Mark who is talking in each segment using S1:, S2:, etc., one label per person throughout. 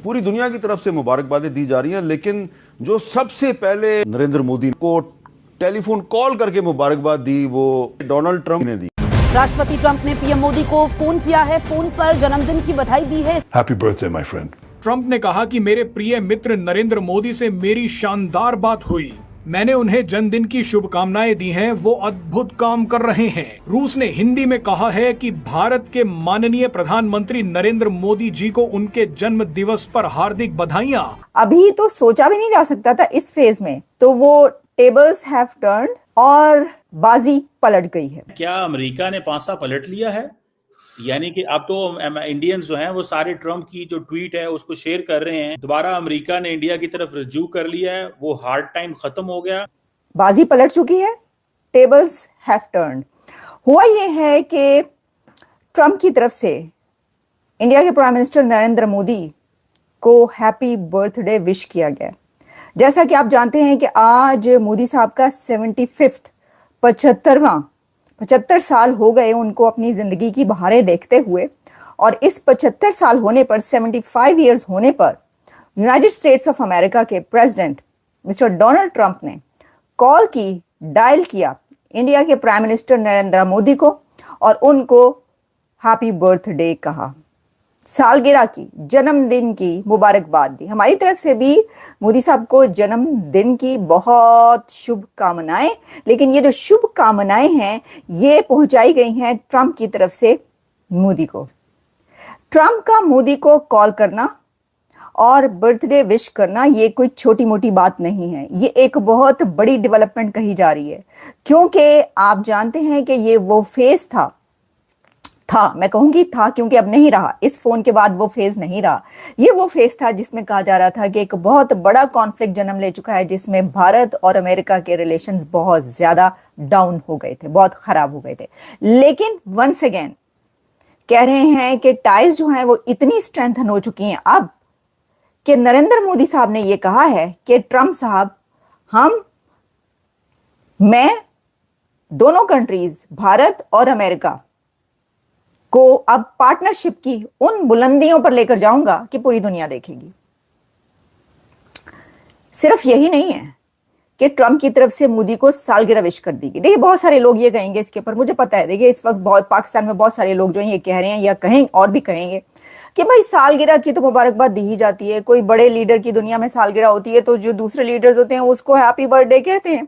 S1: पूरी दुनिया की तरफ से मुबारकबादें दी जा रही हैं, लेकिन जो सबसे पहले नरेंद्र मोदी को टेलीफोन कॉल करके मुबारकबाद दी वो डोनाल्ड ट्रंप ने दी।
S2: राष्ट्रपति ट्रंप ने पीएम मोदी को फोन किया है, फोन पर जन्मदिन की बधाई दी है।
S3: Happy birthday my friend.
S4: Trump ने कहा कि मेरे प्रिय मित्र नरेंद्र मोदी से मेरी शानदार बात हुई, मैंने उन्हें जन्मदिन की शुभकामनाएं दी हैं, वो अद्भुत काम कर रहे हैं। रूस ने हिंदी में कहा है कि भारत के माननीय प्रधानमंत्री नरेंद्र मोदी जी को उनके जन्म दिवस पर हार्दिक बधाइयां।
S5: अभी तो सोचा भी नहीं जा सकता था इस फेज में, तो वो टेबल्स हैव टर्न्ड और बाजी पलट गई है।
S6: क्या अमेरिका ने पांसा पलट लिया है? यानी कि अब तो इंडियंस जो हैं वो सारे ट्रंप की जो ट्वीट है उसको शेयर कर रहे हैं। दोबारा अमेरिका ने इंडिया की तरफ रुजू कर लिया है, वो हार्ड टाइम खत्म हो गया,
S5: बाजी पलट चुकी है, टेबल्स हैव टर्न्ड। हुआ ये है कि ट्रंप की तरफ से इंडिया के प्राइम मिनिस्टर नरेंद्र मोदी को हैप्पी बर्थडे विश किया गया। जैसा कि आप जानते हैं कि आज मोदी साहब का 75 साल हो गए उनको अपनी जिंदगी की बहारें देखते हुए, और इस 75 साल होने पर, 75 इयर्स होने पर यूनाइटेड स्टेट्स ऑफ अमेरिका के प्रेसिडेंट मिस्टर डोनाल्ड ट्रंप ने कॉल की, डायल किया इंडिया के प्राइम मिनिस्टर नरेंद्र मोदी को और उनको हैप्पी बर्थडे कहा, सालगिरह की, जन्मदिन की मुबारकबाद दी। हमारी तरफ से भी मोदी साहब को जन्मदिन की बहुत शुभकामनाएं। लेकिन ये जो शुभकामनाएं हैं ये पहुंचाई गई हैं ट्रंप की तरफ से मोदी को। ट्रंप का मोदी को कॉल करना और बर्थडे विश करना ये कोई छोटी मोटी बात नहीं है, ये एक बहुत बड़ी डेवलपमेंट कही जा रही है, क्योंकि आप जानते हैं कि ये वो फेज था, मैं कहूंगी था क्योंकि अब नहीं रहा, इस फोन के बाद वो फेज नहीं रहा। ये वो फेज था जिसमें कहा जा रहा था कि एक बहुत बड़ा कॉन्फ्लिक्ट जन्म ले चुका है, जिसमें भारत और अमेरिका के रिलेशंस बहुत ज्यादा डाउन हो गए थे, बहुत खराब हो गए थे। लेकिन वंस अगेन कह रहे हैं कि टाइज जो हैं वो इतनी स्ट्रेंथन हो चुकी हैं अब कि नरेंद्र मोदी साहब ने ये कहा है कि ट्रंप साहब, मैं दोनों कंट्रीज भारत और अमेरिका को अब पार्टनरशिप की उन बुलंदियों पर लेकर जाऊंगा कि पूरी दुनिया देखेगी। सिर्फ यही नहीं है कि ट्रंप की तरफ से मोदी को सालगिरह विश कर दी गई। देखिए बहुत सारे लोग ये कहेंगे इसके ऊपर, मुझे पता है, देखिए इस वक्त बहुत पाकिस्तान में बहुत सारे लोग जो हैं ये कह रहे हैं या कहें और भी कहेंगे कि भाई सालगिरह की तो मुबारकबाद दी ही जाती है, कोई बड़े लीडर की दुनिया में सालगिरह होती है तो जो दूसरे लीडर्स होते हैं उसको हैप्पी बर्थडे कहते हैं।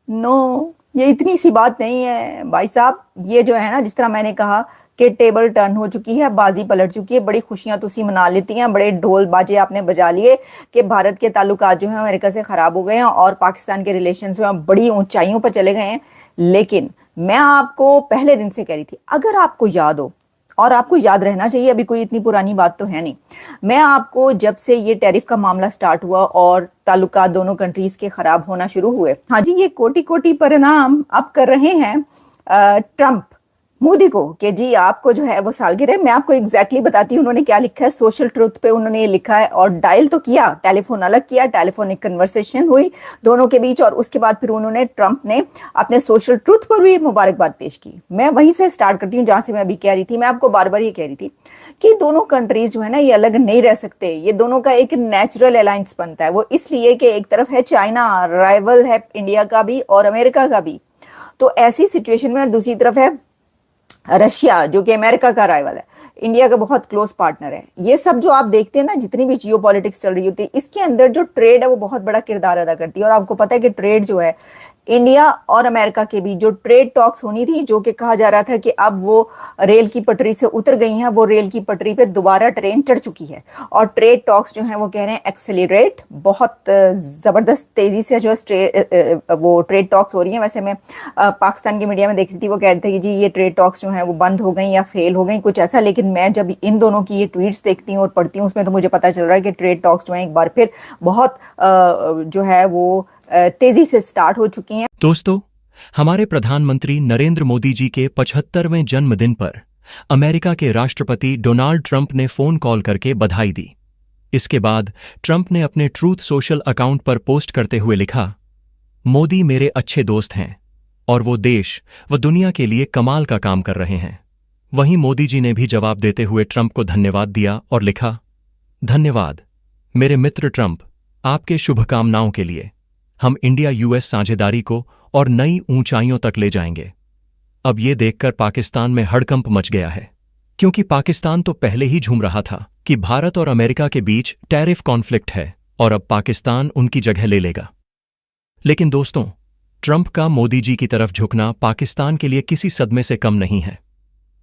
S5: नो, ये इतनी सी बात नहीं है भाई साहब। ये जो है ना, जिस तरह मैंने कहा कि टेबल टर्न हो चुकी है, बाजी पलट चुकी है, बड़ी खुशियां तुसी मना लेती हैं, बड़े ढोल बाजे आपने बजा लिए कि भारत के ताल्लुकात जो हैं अमेरिका से खराब हो गए हैं और पाकिस्तान के रिलेशंस जो हैं बड़ी ऊंचाइयों पर चले गए हैं। लेकिन मैं आपको पहले दिन से कह रही थी, अगर आपको याद हो, और आपको याद रहना चाहिए, अभी कोई इतनी पुरानी बात तो है नहीं, मैं आपको जब से ये टैरिफ का मामला स्टार्ट हुआ और ताल्लुकात दोनों कंट्रीज के खराब होना शुरू हुए, हाँ जी, ये कोटि कोटि प्रणाम अब कर रहे हैं ट्रंप मोदी को कि जी आपको जो है वो सालगिरह। मैं आपको एग्जैक्टली बताती हूँ उन्होंने क्या लिखा है। सोशल ट्रुथ पे उन्होंने ये लिखा है, और डायल तो किया, टेलीफोन अलग किया, टेलीफोनिक कन्वर्सेशन हुई दोनों के बीच, और उसके बाद फिर उन्होंने, ट्रंप ने अपने सोशल ट्रुथ पर भी मुबारकबाद पेश की। मैं वहीं से स्टार्ट करती हूँ जहां से मैं अभी कह रही थी। मैं आपको बार बार ये कह रही थी कि दोनों कंट्रीज जो है ना ये अलग नहीं रह सकते, ये दोनों का एक नेचुरल अलायंस बनता है। वो इसलिए कि एक तरफ है चाइना, राइवल है इंडिया का भी और अमेरिका का भी, तो ऐसी सिचुएशन में दूसरी तरफ है रशिया जो कि अमेरिका का राइवल है, इंडिया का बहुत क्लोज पार्टनर है। ये सब जो आप देखते हैं ना, जितनी भी जियो पॉलिटिक्स चल रही होती है, इसके अंदर जो ट्रेड है वो बहुत बड़ा किरदार अदा करती है। और आपको पता है कि ट्रेड जो है इंडिया और अमेरिका के बीच जो ट्रेड टॉक्स होनी थी, जो कि कहा जा रहा था कि अब वो रेल की पटरी से उतर गई हैं, वो रेल की पटरी पे दोबारा ट्रेन चढ़ चुकी है, और ट्रेड टॉक्स जो हैं वो कह रहे हैं एक्सेलरेट, बहुत जबरदस्त तेजी से जो है वो ट्रेड टॉक्स हो रही हैं। वैसे मैं पाकिस्तान की मीडिया में देख रही थी, वो कह रहे थे कि जी ये ट्रेड टॉक्स जो हैं वो बंद हो गई या फेल हो गई, कुछ ऐसा। लेकिन मैं जब इन दोनों की ये ट्वीट्स देखती हूँ और पढ़ती हूँ, उसमें तो मुझे पता चल रहा है कि ट्रेड टॉक्स जो है एक बार फिर बहुत जो है वो तेजी से स्टार्ट हो चुकी हैं।
S7: दोस्तों, हमारे प्रधानमंत्री नरेंद्र मोदी जी के 75वें जन्मदिन पर अमेरिका के राष्ट्रपति डोनाल्ड ट्रंप ने फोन कॉल करके बधाई दी। इसके बाद ट्रंप ने अपने ट्रूथ सोशल अकाउंट पर पोस्ट करते हुए लिखा, मोदी मेरे अच्छे दोस्त हैं और वो देश व दुनिया के लिए कमाल का काम कर रहे हैं। वहीं मोदी जी ने भी जवाब देते हुए ट्रंप को धन्यवाद दिया और लिखा, धन्यवाद, मेरे मित्र ट्रंप, आपके शुभकामनाओं के लिए हम इंडिया यूएस साझेदारी को और नई ऊंचाइयों तक ले जाएंगे। अब ये देखकर पाकिस्तान में हड़कंप मच गया है, क्योंकि पाकिस्तान तो पहले ही झूम रहा था कि भारत और अमेरिका के बीच टैरिफ कॉन्फ्लिक्ट है और अब पाकिस्तान उनकी जगह ले लेगा। लेकिन दोस्तों, ट्रंप का मोदी जी की तरफ झुकना पाकिस्तान के लिए किसी सदमे से कम नहीं है।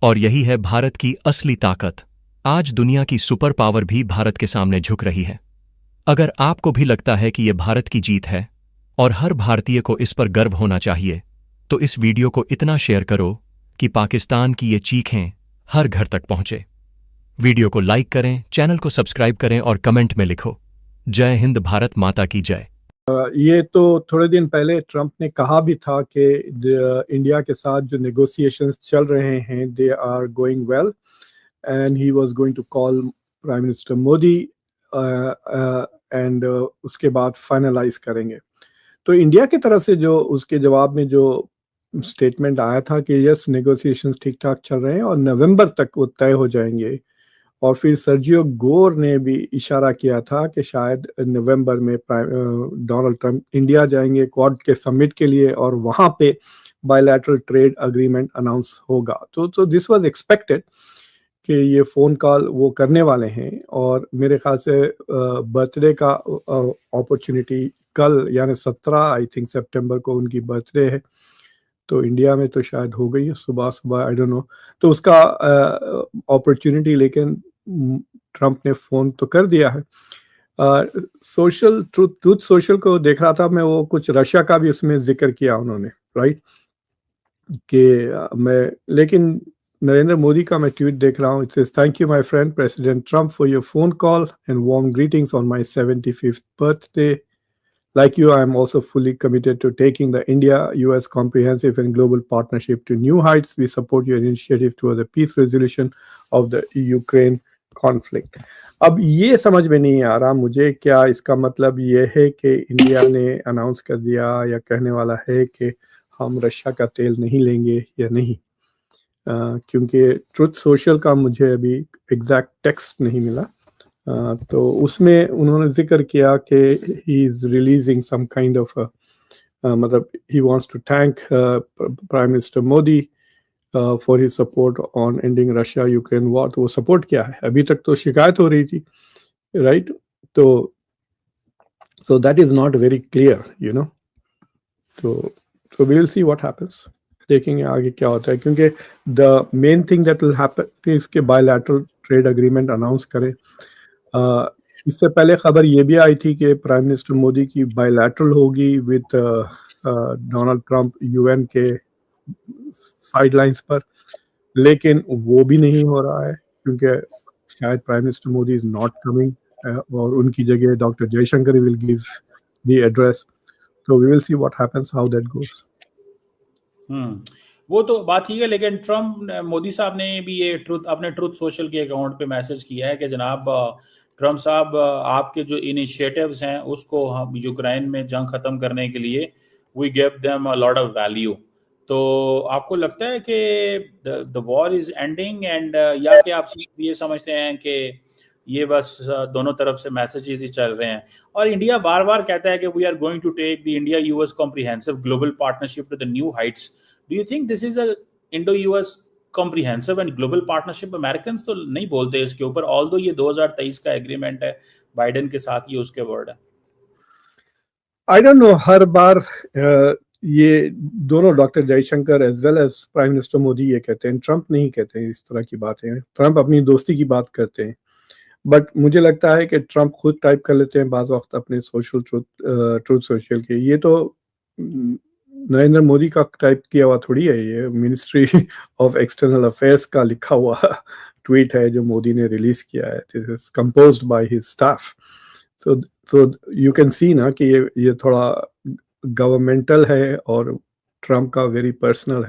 S7: और यही है भारत की असली ताकत। आज दुनिया की सुपर पावर भी भारत के सामने झुक रही है। अगर आपको भी लगता है कि यह भारत की जीत है और हर भारतीय को इस पर गर्व होना चाहिए, तो इस वीडियो को इतना शेयर करो कि पाकिस्तान की ये चीखें हर घर तक पहुंचे। वीडियो को लाइक करें, चैनल को सब्सक्राइब करें और कमेंट में लिखो, जय हिंद, भारत माता की जय।
S3: ये तो थोड़े दिन पहले ट्रंप ने कहा भी था कि इंडिया के साथ जो नेगोशिएशंस चल रहे हैं they are going well and he was going to call prime minister Modi and उसके बाद फाइनलाइज करेंगे। तो इंडिया की तरफ से जो उसके जवाब में जो स्टेटमेंट आया था कि यस नेगोशिएशंस ठीक ठाक चल रहे हैं और नवंबर तक वो तय हो जाएंगे। और फिर सर्जियो गोर ने भी इशारा किया था कि शायद नवंबर में डोनाल्ड ट्रंप इंडिया जाएंगे क्वाड के समिट के लिए और वहां पे बायलैटरल ट्रेड अग्रीमेंट अनाउंस होगा। तो दिस वाज एक्सपेक्टेड कि ये फ़ोन कॉल वो करने वाले हैं। और मेरे ख्याल से बर्थडे का अपॉर्चुनिटी कल यानी 17 आई थिंक सितंबर को उनकी बर्थडे है, तो इंडिया में तो शायद हो गई है सुबह आई डोंट नो। तो उसका अपॉर्चुनिटी लेकिन ट्रंप ने फ़ोन तो कर दिया है। सोशल ट्रूथ सोशल को देख रहा था मैं, वो कुछ रशिया का भी उसमें जिक्र किया उन्होंने, राइट, कि मैं, लेकिन नरेंद्र मोदी का मैं ट्वीट देख रहा हूँ। It says thank you my friend president Trump for your phone call and warm greetings on my 75th birthday. Like you, I am also fully committed to taking the India-US comprehensive and global partnership to new heights. We support your initiative towards the peace resolution of the Ukraine conflict. अब ये समझ में नहीं आ रहा मुझे, क्या इसका मतलब ये है कि इंडिया ने अनाउंस कर दिया या कहने वाला है कि हम रशिया का तेल नहीं लेंगे या नहीं, क्योंकि ट्रुथ सोशल का मुझे अभी एग्जैक्ट टेक्स्ट नहीं मिला। तो उसमें उन्होंने जिक्र किया कि he is releasing some kind of मतलब he wants to thank prime minister Modi for his support on ending Russia Ukraine war. तो वो सपोर्ट क्या है, अभी तक तो शिकायत हो रही थी, राइट? तो so that is not very clear, you know. तो we will see what happens, देखेंगे आगे क्या होता है, क्योंकि the main thing that will happen is के बायलैटरल ट्रेड अग्रीमेंट अनाउंस करें। इससे पहले खबर ये भी आई थी कि प्राइम मिनिस्टर मोदी की बायलैटरल होगी विद डोनाल्ड ट्रंप यूएन के साइडलाइंस पर, लेकिन वो भी नहीं हो रहा है क्योंकि शायद prime minister Modi is not coming और उनकी जगह doctor Jaishankar will give the address. तो we will see what happens, how that goes.
S6: वो तो बात ठीक है, लेकिन ट्रम्प मोदी साहब ने भी ये अपने ट्रुथ सोशल के अकाउंट पे मैसेज किया है कि जनाब ट्रम्प साहब, आपके जो इनिशिएटिव्स हैं उसको हम यूक्रेन में जंग खत्म करने के लिए we give them a lot of value. तो आपको लगता है कि the war is ending and या कि आप ये समझते हैं कि ये बस दोनों तरफ से मैसेजेस ही चल रहे हैं? और इंडिया बार बार कहता है कि we are going to take the India US comprehensive global partnership to the new heights. Do you think this is a Indo-US comprehensive and global partnership? Americans तो नहीं बोलते इसके ऊपर, although ये 2023 का एग्रीमेंट है, बाइडेन के साथ ये उसके वर्ड है।
S3: I don't know, हर बार ये दोनों doctor Jaishankar as well as prime minister Modi ये कहते हैं, ट्रंप नहीं कहते हैं इस तरह की बातें। ट्रंप अपनी दोस्ती की बात करते हैं, बट मुझे लगता है कि ट्रंप खुद टाइप कर लेते हैं बाज़ वक्त अपने सोशल ट्रूथ सोशल के। ये तो नरेंद्र मोदी का टाइप किया हुआ थोड़ी है, ये मिनिस्ट्री ऑफ एक्सटर्नल अफेयर्स का लिखा हुआ ट्वीट है जो मोदी ने रिलीज किया है। This is composed by his staff. So you can see ना कि ये थोड़ा गवर्नमेंटल है और ट्रंप का वेरी पर्सनल है।